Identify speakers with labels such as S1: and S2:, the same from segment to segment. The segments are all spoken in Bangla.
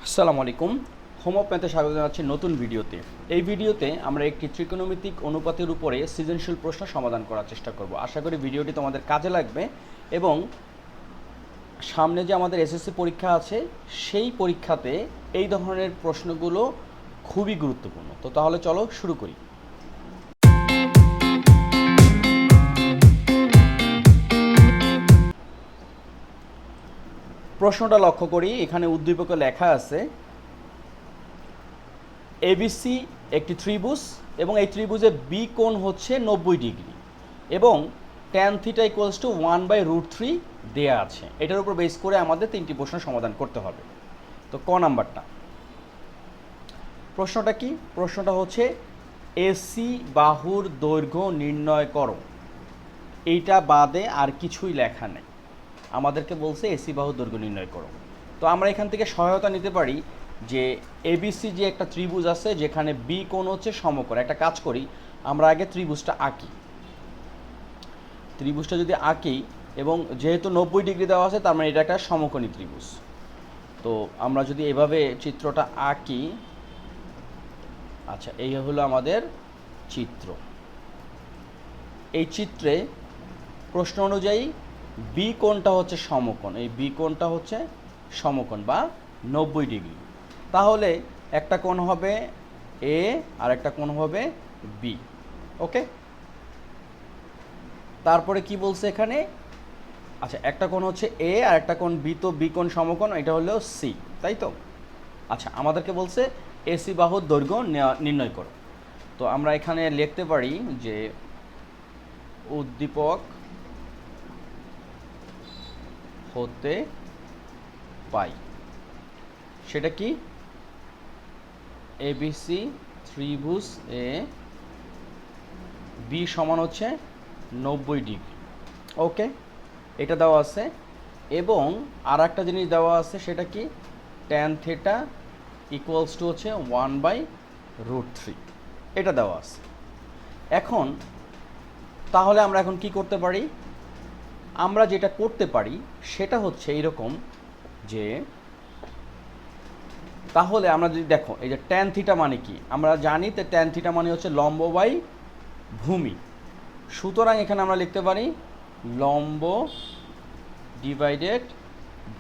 S1: আসসালামু আলাইকুম। হোমওয়ার্ক ম্যাথে স্বাগত জানাচ্ছি নতুন ভিডিওতে। এই ভিডিওতে আমরা একটি ত্রিকোণমিতিক অনুপাতের উপরে সৃজনশীল প্রশ্ন সমাধান করার চেষ্টা করব। আশা করি ভিডিওটি তোমাদের কাজে লাগবে এবং সামনে যে আমাদের এসএসসি পরীক্ষা আছে সেই পরীক্ষাতে এই ধরনের প্রশ্নগুলো খুবই গুরুত্বপূর্ণ। তো তাহলে চলো শুরু করি। প্রশ্নটা লক্ষ্য করি, এখানে উদ্দীপকে লেখা আছে এবিসি একটি ত্রিভুজ এবং এই ত্রিভুজের বি কোণ হচ্ছে 90 ডিগ্রি এবং tan থিটা ইকুয়ালস টু 1/√3 দেয়া আছে। এটার উপর বেস করে আমাদের তিনটি প্রশ্ন সমাধান করতে হবে। তো ক নাম্বারটা প্রশ্নটা কি? প্রশ্নটা হচ্ছে এসি বাহুর দৈর্ঘ্য নির্ণয় করো। এইটা বাদে আর কিছুই লেখা নেই, আমাদেরকে বলছে এসি বাহুর দৈর্ঘ্য নির্ণয় করো। তো আমরা এখান থেকে সহায়তা নিতে পারি যে এবিসি যে একটা ত্রিভুজ আছে যেখানে বি কোণ হচ্ছে সমকোণ। একটা কাজ করি, আমরা আগে ত্রিভুজটা আঁকি। ত্রিভুজটা যদি আঁকি এবং যেহেতু 90 ডিগ্রি দেওয়া আছে তার মানে এটা একটা সমকোণী ত্রিভুজ। তো আমরা যদি এভাবে চিত্রটা আঁকি, আচ্ছা এই হলো আমাদের চিত্র। এই চিত্রে প্রশ্ন অনুযায়ী বি কোণটা হচ্ছে সমকোণ, এই বি কোণটা হচ্ছে সমকোণ বা 90 ডিগ্রি। তাহলে একটা কোণ হবে এ আর একটা কোণ হবে বি। ওকে, তারপরে কি বলছে এখানে? আচ্ছা একটা কোণ হচ্ছে এ আর একটা কোণ বি, তো বি কোণ সমকোণ, এটা হলো সি, তাই তো? আচ্ছা আমাদেরকে বলছে এসি বাহুর দৈর্ঘ্য নির্ণয় করো। তো আমরা এখানে লিখতে পারি যে উদ্দীপক হতে পাই সেটা কি? এবিসি ত্রিভুজ এ বি সমান হচ্ছে 90 ডিগ্রি। ওকে, এটা দেওয়া আছে এবং আর একটা জিনিস দেওয়া আছে, সেটা কি? tan থিটা ইকুয়ালস টু হচ্ছে 1/√3, এটা দেওয়া আছে। এখন তাহলে আমরা এখন কি করতে পারি? আমরা যেটা করতে পারি সেটা হচ্ছে এইরকম যে তাহলে আমরা যদি দেখো এই যে tan থিটা মানে কি আমরা জানি, তো tan থিটা মানে হচ্ছে লম্ব বাই ভূমি। সুতরাং এখানে আমরা লিখতে পারি লম্ব ডিভাইডেড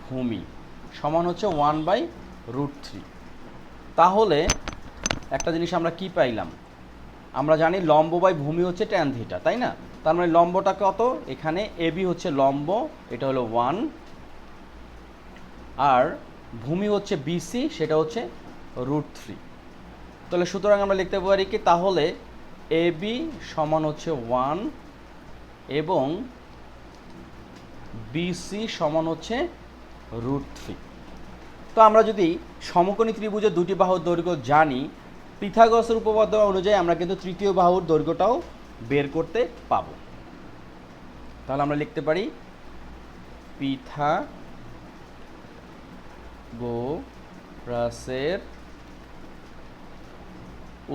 S1: ভূমি সমান হচ্ছে 1/√3। তাহলে একটা জিনিস আমরা কি পাইলাম? আমরা জানি লম্ব বাই ভূমি হচ্ছে tan থিটা, তাই না? তার মানে লম্বটা কত? এখানে এবি হচ্ছে লম্ব, এটা হলো 1, আর ভূমি হচ্ছে বিসি, সেটা হচ্ছে √3। তাহলে সুতরাং আমরা লিখতে পারি কি? তাহলে এবি সমান হচ্ছে 1 এবং বিসি সমান হচ্ছে √3। তো আমরা যদি সমকোণী ত্রিভুজের দুটি বাহুর দৈর্ঘ্য জানি, পিথাগোরাসের উপপাদ্য অনুযায়ী আমরা কিন্তু তৃতীয় বাহুর দৈর্ঘ্যটাও বের করতে পাবো। তাহলে আমরা লিখতে পারি পিথাগোরাসের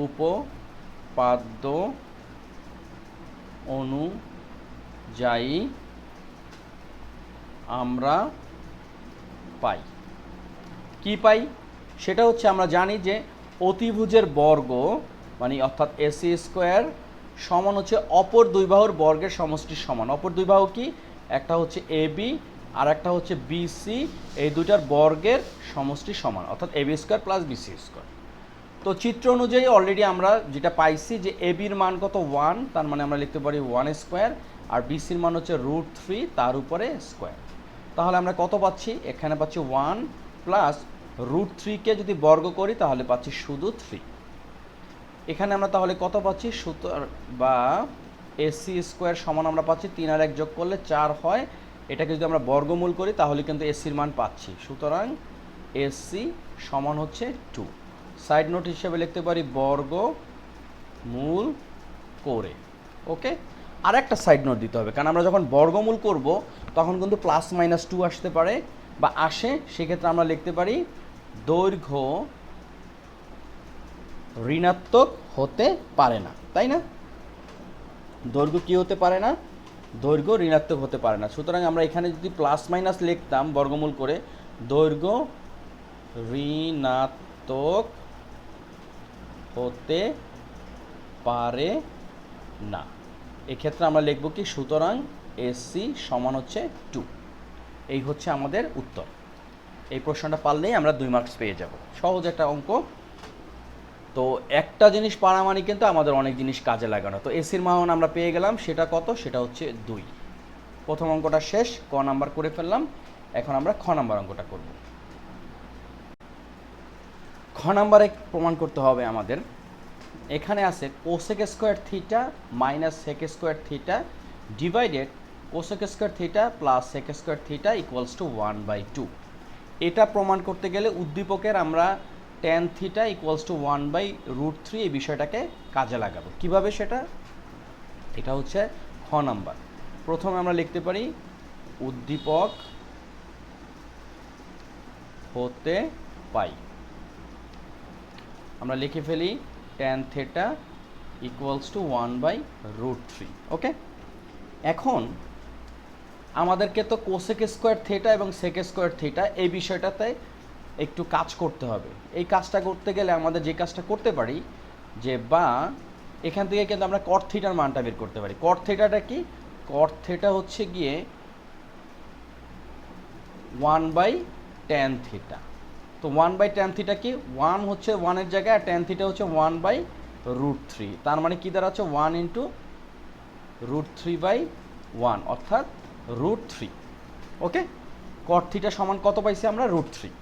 S1: উপপাদ্য অনুযায়ী আমরা পাই কি পাই? সেটা হচ্ছে আমরা জানি যে অতিভুজের বর্গ মানে অর্থাৎ এসি স্কোয়ার সমান হচ্ছে অপর দুই বাহুর বর্গের সমষ্টির সমান। অপর দুই বাহু কি? একটা হচ্ছে এবি আর একটা হচ্ছে বিসি, এই দুইটার বর্গের সমষ্টি সমান, অর্থাৎ AB square plus BC square. তো চিত্র অনুযায়ী অলরেডি আমরা যেটা পাইছি যে এবির মান কত? 1, তার মানে আমরা লিখতে পারি 1 স্কোয়ার, আর বিসির মান হচ্ছে √3 তার উপরে স্কোয়ার। তাহলে আমরা কত পাচ্ছি? এখানে পাচ্ছি 1 প্লাস √3কে যদি বর্গ করি তাহলে পাচ্ছি শুধু 3। এখানে আমরা তাহলে কত পাচ্ছি? বা এসি স্কোয়ার সমান আমরা পাচ্ছি 3 আর 1 যোগ করলে 4 হয়। এটাকে যদি আমরা বর্গমূল করি তাহলে কিন্তু এসির মান পাচ্ছি। সুতরাং এসি সমান হচ্ছে 2। সাইড নোট হিসেবে লিখতে পারি বর্গমূল করে। ওকে, আর একটা সাইড নোট দিতে হবে, কারণ আমরা যখন বর্গমূল করব তখন কিন্তু +-2 আসতে পারে বা আসে। সেক্ষেত্রে আমরা লিখতে পারি দৈর্ঘ্য ঋণাত্মক হতে পারে না, তাই না? দৈর্ঘ্য কি হতে পারে না? দৈর্ঘ্য ঋণাত্মক হতে পারে না। সুতরাং আমরা এখানে যদি +- লিখতাম বর্গমূল করে, দৈর্ঘ্য ঋণাত্মক হতে পারে না। এক্ষেত্রে আমরা লিখব কি, সুতরাং এসসি সমান হচ্ছে 2। এই হচ্ছে আমাদের উত্তর। এই প্রশ্নটা পারলেই আমরা 2 মার্কস পেয়ে যাব। সহজ একটা অঙ্ক। তো একটা জিনিস পারা মানে কিন্তু আমাদের অনেক জিনিস কাজে লাগানো। তো এসির মান আমরা পেয়ে গেলাম, সেটা কত? সেটা হচ্ছে 2। প্রথম অঙ্কটা শেষ, ক নাম্বার করে ফেললাম। এখন আমরা খ নাম্বার অঙ্কটা করব। খ নাম্বারে প্রমাণ করতে হবে আমাদের, এখানে আছে cosec square theta minus sec square theta divided cosec square theta plus sec square theta equals to 1/2। এটা প্রমাণ করতে গেলে উদ্দীপকের আমরা tan থিটা ইকুয়ালস টু 1/√3 এই বিষয়টাকে কাজে লাগাবো। কিভাবে সেটা? এটা হচ্ছে খ নাম্বার। প্রথমে আমরা লিখতে পারি উদ্দীপক হতে পাই, আমরা লিখে ফেলি tan থিটা ইকুয়ালস টু 1/√3। ওকে, এখন আমাদেরকে তো কোসেক স্কোয়ার থিটা এবং সেক স্কোয়ার থিটা এই বিষয়টাতে একটু কাজ করতে হবে। এই কাজটা করতে গেলে আমাদের যে কাজটা করতে পারি যে, বা এখান থেকে কিন্তু আমরা কট থিটার মানটা বের করতে পারি। কট থিটাটা কি? কট থিটা হচ্ছে গিয়ে 1/tan থিটা। তো 1/tan থিটা কি? 1 হচ্ছে 1-এর জায়গায়, আর tan থিটা হচ্ছে 1/√3। তার মানে কি দাঁড়াচ্ছে? 1 ইন্টু √3/1 অর্থাৎ √3। ওকে, কট থিটা সমান কত পাইছি আমরা? √3।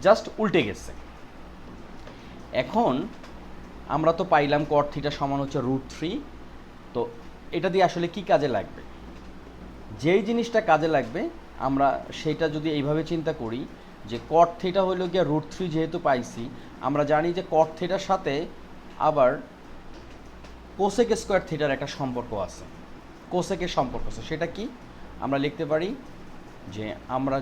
S1: জাস্ট উল্টে গেছে। এখন আমরা তো পাইলাম কট থিটা সমান হচ্ছে √3। তো এটা দিয়ে আসলে কি কাজে লাগবে? যেই জিনিসটা কাজে লাগবে আমরা সেইটা যদি এইভাবে চিন্তা করি যে কট থিটা হইল গিয়ে √3 যেহেতু পাইছি, আমরা জানি যে কট থিটার সাথে আবার কোসেক স্কোয়ার থিটার একটা সম্পর্ক আছে, কোসেকের সম্পর্ক আছে। সেটা কি? আমরা লিখতে পারি যে আমরা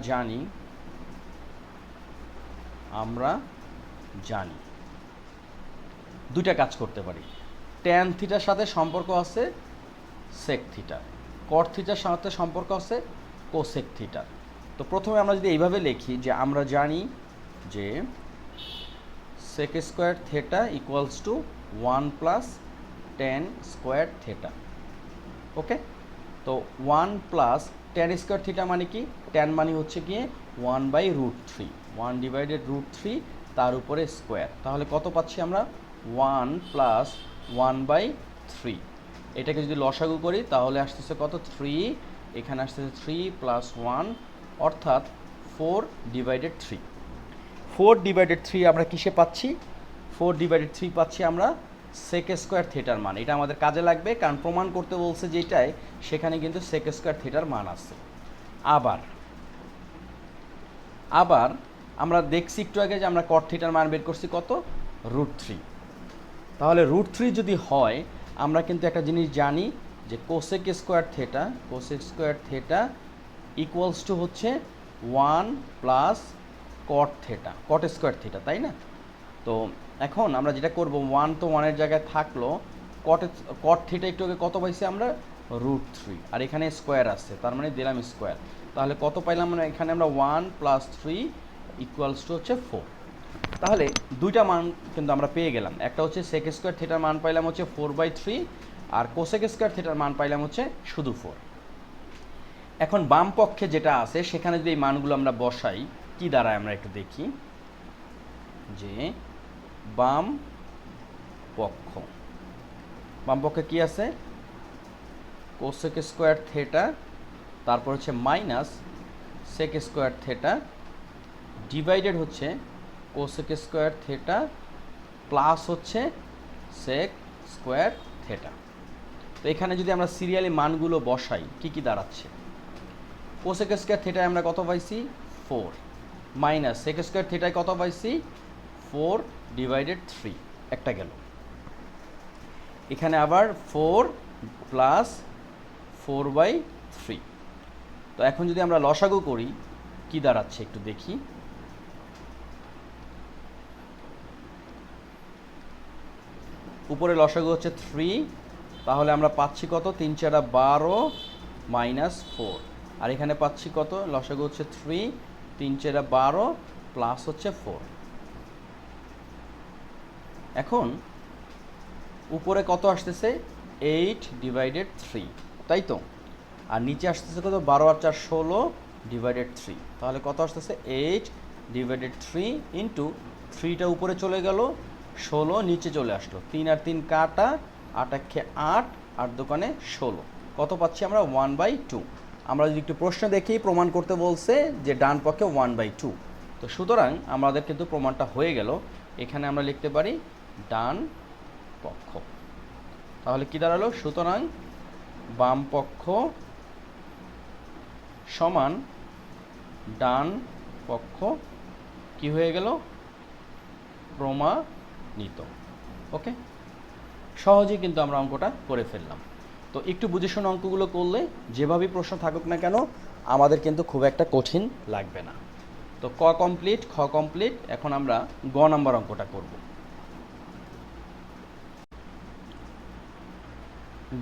S1: জানি দুইটা কাজ করতে পারি। ট্যান থিটার সাথে সম্পর্ক আছে সেক থিটার, কট থিটার সাথে সম্পর্ক আছে কোসেক থিটার। তো প্রথমে আমরা যদি এইভাবে লিখি যে আমরা জানি যে sec square theta equals to 1 plus tan square theta. Okay, তো 1 প্লাস ট্যান স্কোয়ার থিটা মানে কি? ট্যান মানে হচ্ছে গিয়ে 1/√3, 1/√3 তার উপরে স্কোয়ার। তাহলে কত পাচ্ছি আমরা? 1 প্লাস 1/3। এটাকে যদি লসাগু করি তাহলে আসতেছে কত? 3। এখানে আসতেছে 3 প্লাস 1 অর্থাৎ 4/3। 4/3 আমরা কিসে পাচ্ছি? 4/3 পাচ্ছি আমরা সেক স্কোয়ার থিটার মান। এটা আমাদের কাজে লাগবে, কারণ প্রমাণ করতে বলছে যেটাই, সেখানে কিন্তু সেক স্কোয়ার থিটার মান আছে। আবার আমরা দেখছি একটু আগে যে আমরা কট থিটার মান বের করছি কত? √3। তাহলে √3 যদি হয়, আমরা কিন্তু একটা জিনিস জানি যে cosec square theta equals to হচ্ছে 1 প্লাস কট স্কোয়ার থিটা, তাই না? তো এখন আমরা যেটা করব, 1 তো 1-এর জায়গায় থাকলো, কট থিটা একটু আগে কত পাইছি আমরা? √3, আর এখানে স্কোয়ার আছে, তার মানে দিলাম স্কোয়ার। তাহলে কত পাইলাম আমরা এখানে? আমরা 1 প্লাস 3 ইকুয়ালস টু হচ্ছে 4। তাহলে দুইটা মান কিন্তু আমরা পেয়ে গেলাম। একটা হচ্ছে সেক স্কোয়ার থিটার মান পাইলাম হচ্ছে 4/3, আর কোসেক স্কোয়ার থিটার মান পাইলাম হচ্ছে শুধু 4। এখন বাম পক্ষে যেটা আছে সেখানে যদি এই মানগুলো আমরা বসাই, কি দাঁড়ায় আমরা একটু দেখি। যে বাম পক্ষে কি আছে? কোসেক স্কোয়ার থিটা, তারপর হচ্ছে minus sec square theta divided হচ্ছে কোসেক স্কোয়ার থিটা প্লাস হচ্ছে সেক স্কোয়ার থিটা। তো এখানে যদি আমরা সিরিয়ালি মানগুলো বসাই, কি দাঁড়াচ্ছে? কোসেক স্কোয়ার থিটায় আমরা কত পাইছি? 4, মাইনাস সেক স্কোয়ার থিটায় কত পাইছি? 4/3, একটা গেল। এখানে আবার 4 প্লাস 4/3। তো এখন যদি আমরা লসাগু করি, কি দাঁড়াচ্ছে একটু দেখি। উপরে লসাগু হচ্ছে 3, তাহলে আমরা পাচ্ছি কত? 3 × 4 = 12 মাইনাস 4, আর এখানে পাচ্ছি কত? লসাগু হচ্ছে 3, 3 × 4 = 12 প্লাস হচ্ছে 4। এখন উপরে কত আসতেছে 8/3, তাই তো? আর নিচে আসতেছে কত 12 আর 4 16/3, তাহলে কত আসতেছে 8/3 ইন্টু 3টা উপরে চলে গেল, 16 নিচে চলে আসলো, 3 আর 3 কাটা, 8 একে 8, 8 দোকানে 16, কত পাচ্ছি আমরা 1/2। আমরা যদি একটু প্রশ্ন দেখি, প্রমাণ করতে বলছে যে ডান পক্ষে 1/2, তো সুতরাং আমাদের কিন্তু প্রমাণটা হয়ে গেল। এখানে আমরা লিখতে পারি ডান পক্ষ। তাহলে কি দাঁড়ালো? সুতরাং বাম পক্ষ সমান ডান পক্ষ কি হয়ে গেল? প্রমাণিত। ওকে, সহজেই কিন্তু আমরা অঙ্কটা করে ফেললাম। তো একটু বুঝে শুনে অঙ্কগুলো করলে যেভাবেই প্রশ্ন থাকুক না কেন আমাদের কিন্তু খুব একটা কঠিন লাগবে না। তো ক কমপ্লিট, খ কমপ্লিট, এখন আমরা গ নাম্বার অঙ্কটা করব।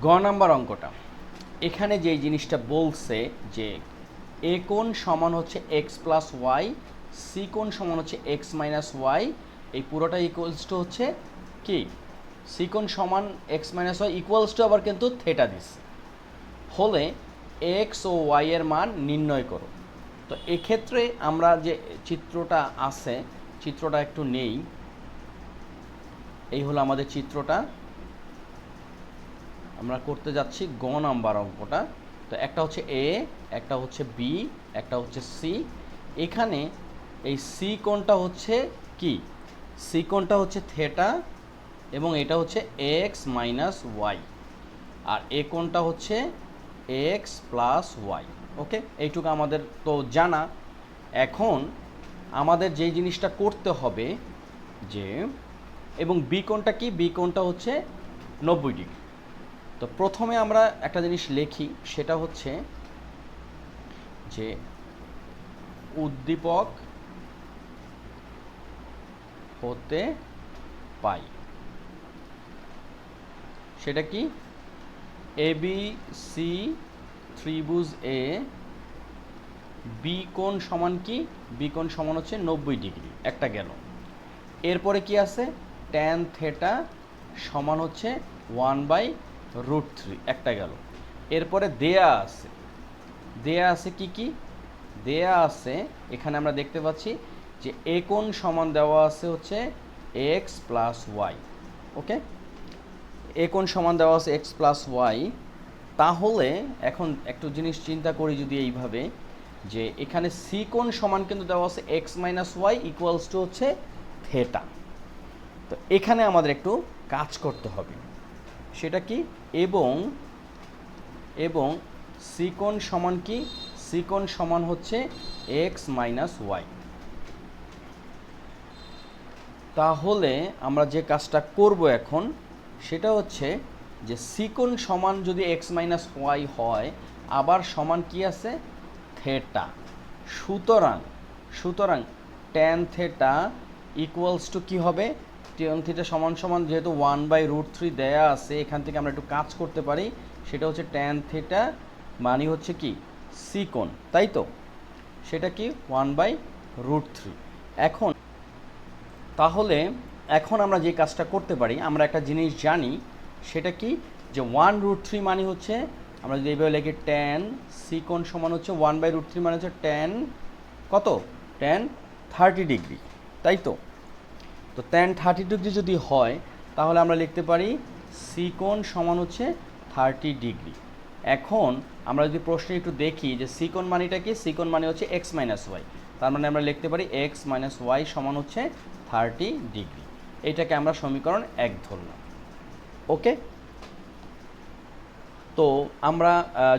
S1: গ নাম্বার অঙ্কটা, এখানে যেই জিনিসটা বলছে যে এ কোণ সমান হচ্ছে এক্স প্লাস ওয়াই, সি কোণ সমান হচ্ছে এক্স মাইনাস ওয়াই, এই পুরোটা ইকুয়ালস টু হচ্ছে কি সি কোণ সমান x minus y equals to আবার কিন্তু থেটা দিচ্ছে, হলে এক্স ও ওয়াই এর মান নির্ণয় করো। তো এক্ষেত্রে আমরা যে চিত্রটা আছে, চিত্রটা একটু নেই, এই হলো আমাদের চিত্রটা। আমরা করতে যাচ্ছি গ নাম্বার অঙ্কটা। তো একটা হচ্ছে এ, একটা হচ্ছে বি, একটা হচ্ছে সি। এখানে এই সি কোণটা হচ্ছে কি, সি কোণটা হচ্ছে থেটা এবং এটা হচ্ছে এক্স মাইনাস ওয়াই, আর এ কোণটা হচ্ছে এক্স প্লাস ওয়াই। ওকে, এইটুকু আমাদের তো জানা। এখন আমাদের যেই জিনিসটা করতে হবে যে, এবং বি কোণটা কি, বি কোণটা হচ্ছে 90 ডিগ্রি। তো প্রথমে আমরা একটা জিনিস লিখি, সেটা হচ্ছে যে উদ্দীপক হতে পাই, সেটা কি এ বি সি ত্রিভুজ এ, বি কোণ সমান কি, বি কোণ সমান হচ্ছে 90 ডিগ্রি, একটা গেল। এরপরে কি আছে, ট্যান থেটা সমান হচ্ছে 1/√3, একটা গেল। এরপরে দেয়া আছে কি কি, দেয়া আছে এখানে আমরা দেখতে পাচ্ছি যে এ কোণ সমান দেওয়া আছে হচ্ছে এক্স প্লাস ওয়াই। ওকে, এ কোণ সমান দেওয়া আছে এক্স প্লাস ওয়াই। তাহলে এখন একটু জিনিস চিন্তা করি যদি এইভাবে, যে এখানে সি কোণ সমান কিন্তু দেওয়া আছে x minus y equals to হচ্ছে থেটা। তো এখানে আমাদের একটু কাজ করতে হবে, সেটা কি, এবং সি কোণ সমান কি, সি কোণ সমান হচ্ছে এক্স মাইনাস ওয়াই। তাহলে আমরা যে কাজটা করব এখন, সেটা হচ্ছে যে সি কোণ সমান যদি এক্স মাইনাস ওয়াই হয়, আবার সমান কি আছে থেটা, সুতরাং ট্যান থেটা ইকুয়ালস টু কী হবে, ট্যান থেটা সমান সমান যেহেতু 1/√3 দেয়া আছে, এখান থেকে আমরা একটু কাজ করতে পারি, সেটা হচ্ছে ট্যান থেটা মানে হচ্ছে কি সি কোণ, তাই তো, সেটা কি 1/√3। এখন তাহলে এখন আমরা যে কাজটা করতে পারি, আমরা একটা জিনিস জানি, সেটা কি, যে 1√3 মানে হচ্ছে, আমরা যদি এইভাবে লিখি ট্যান সি কোণ সমান হচ্ছে 1/√3 মানে হচ্ছে ট্যান কত, ট্যান 30 ডিগ্রি, তাই তো। তো ট্যান 30 ডিগ্রি যদি হয়, তাহলে আমরা লিখতে পারি সি কোণ সমান হচ্ছে 30 ডিগ্রি। এখন আমরা যদি প্রশ্নে একটু দেখি যে সি কোণ মানেটা কি, সি কোণ মানে হচ্ছে এক্স মাইনাস ওয়াই, তার মানে আমরা লিখতে পারি এক্স মাইনাস ওয়াই সমান হচ্ছে 30 ডিগ্রি। এইটাকে আমরা সমীকরণ 1 ধরলাম। ওকে, তো আমরা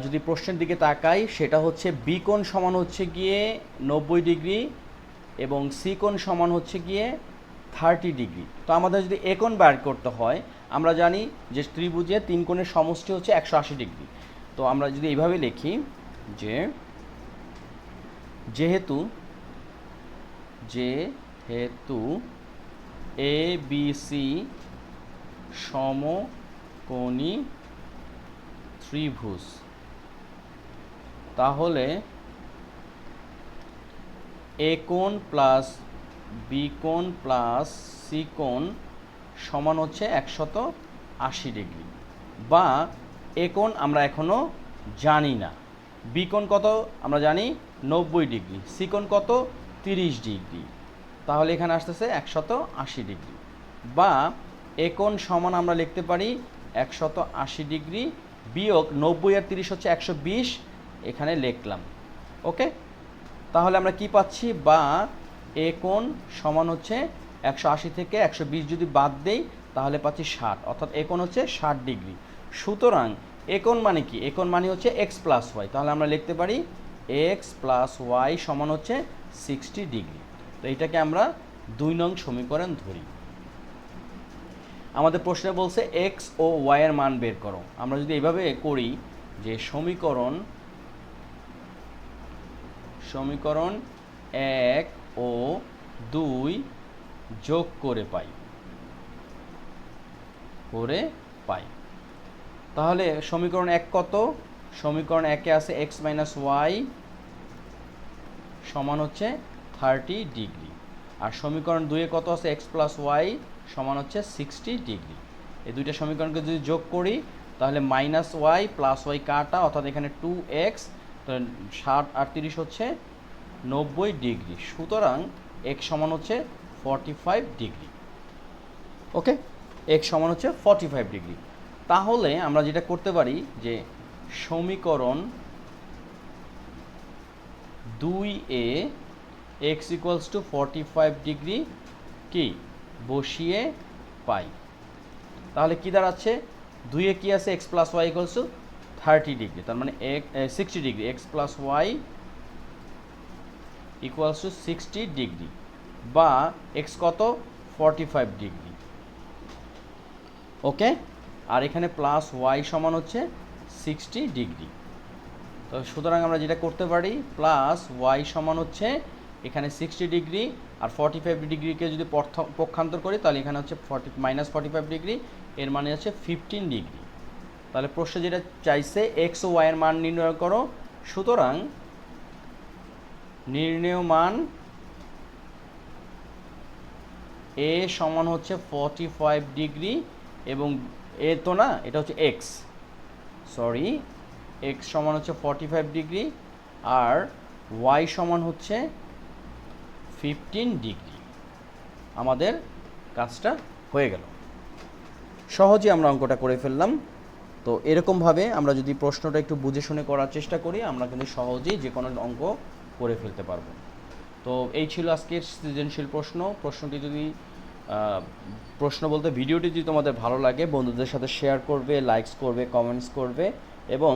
S1: যদি প্রশ্নের দিকে তাকাই, সেটা হচ্ছে বি কোণ সমান হচ্ছে গিয়ে 90 ডিগ্রি এবং সি কোণ সমান হচ্ছে গিয়ে 30 ডিগ্রি। তো আমাদের যদি এ কোণ বার করতে হয়, আমরা জানি যে ত্রিভুজে 3 কোণের সমষ্টি হচ্ছে 180 ডিগ্রি। তো আমরা যদি এইভাবে লিখি যে যেহেতু এ বি সি সমকোণী ত্রিভুজ, তাহলে এ কোণ প্লাস বি কোণ প্লাস সি কোণ সমান হচ্ছে 180 ডিগ্রি, বা এ কোণ আমরা এখনও জানি না। বি কোণ কত আমরা জানি 90 ডিগ্রি, সি কোণ কত 30 ডিগ্রি, তাহলে এখানে আসতেছে 180 ডিগ্রি, বা এ কোণ সমান আমরা লিখতে পারি 180 ডিগ্রি বিয়োগ 90 আর 30 হচ্ছে 120, এখানে লিখলাম। ওকে, তাহলে আমরা কি পাচ্ছি, বা এ কোণ সমান হচ্ছে 180 থেকে 120 যদি বাদ দেই তাহলে পাচ্ছি 60, অর্থাৎ এ কোণ হচ্ছে 60 ডিগ্রি। সুতরাং এ কোণ মানে কি, এ কোণ মানে হচ্ছে এক্স প্লাস ওয়াই, তাহলে আমরা লিখতে পারি এক্স প্লাস ওয়াই সমান হচ্ছে 60 ডিগ্রি। তো এইটাকে আমরা 2 নং সমীকরণ ধরি। আমাদের প্রশ্নে বলছে এক্স ও ওয়াই এর মান বের করো। আমরা যদি এইভাবে করি যে সমীকরণ 1 ও 2 যোগ করে পাই, তাহলে সমীকরণ 1 কত, সমীকরণ 1-এ আছে এক্স মাইনাস ওয়াই সমান হচ্ছে 30 ডিগ্রি, আর সমীকরণ 2-এ কত আছে এক্স প্লাস ওয়াই সমান হচ্ছে 60 ডিগ্রি। এই দুইটা সমীকরণকে যদি যোগ করি তাহলে মাইনাস ওয়াই প্লাস ওয়াই কাটা, অর্থাৎ এখানে 2x, তো 60 আর 30 হচ্ছে 90 ডিগ্রি। সুতরাং এক্স সমান হচ্ছে 45 ডিগ্রি। ওকে, এক্স সমান হচ্ছে 45 ডিগ্রি। তাহলে আমরা যেটা করতে পারি যে সমীকরণ 2a x equals to 45 degree কি বসিয়ে পাই, তাহলে কি দাঁড়াচ্ছে, 2-এ কি আছে x plus y equals to 30 degree, তার মানে 60 degree, x plus y equals to 60 degree, বা এক্স কত 45 ডিগ্রি। ওকে, আর এখানে প্লাস ওয়াই সমান হচ্ছে 60 ডিগ্রি। তো সুতরাং আমরা যেটা করতে পারি প্লাস ওয়াই সমান হচ্ছে এখানে 60 ডিগ্রি, আর 45 ডিগ্রিকে যদি পক্ষান্তর করি তাহলে এখানে হচ্ছে -45 ডিগ্রি, এর মানে হচ্ছে 15 ডিগ্রি। তাহলে প্রশ্ন যেটা চাইছে এক্স ও ওয়াই এর মান নির্ণয় করো। সুতরাং নির্ণেয় মান এ সমান হচ্ছে 45 ডিগ্রি, এবং এ তো না, এটা হচ্ছে এক্স, সরি, এক্স সমান হচ্ছে 45 ডিগ্রি, আর ওয়াই সমান হচ্ছে 15 ডিগ্রি। আমাদের কাজটা হয়ে গেল, সহজে আমরা অঙ্কটা করে ফেললাম। তো এরকমভাবে আমরা যদি প্রশ্নটা একটু বুঝে শুনে করার চেষ্টা করি আমরা কিন্তু সহজেই যে কোনো অঙ্ক করে ফেলতে পারবো। তো এই ছিল আজকের সৃজনশীল প্রশ্নটি যদি প্রশ্ন বলতে ভিডিওটি যদি তোমাদের ভালো লাগে বন্ধুদের সাথে শেয়ার করবে, লাইকস করবে, কমেন্টস করবে এবং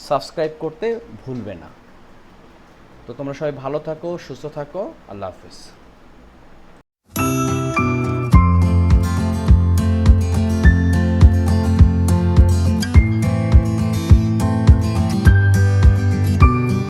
S1: সাবস্ক্রাইব করতে ভুলবে না। তো তোমরা সবাই ভালো থাকো, সুস্থ থাকো, আল্লাহ হাফেজ।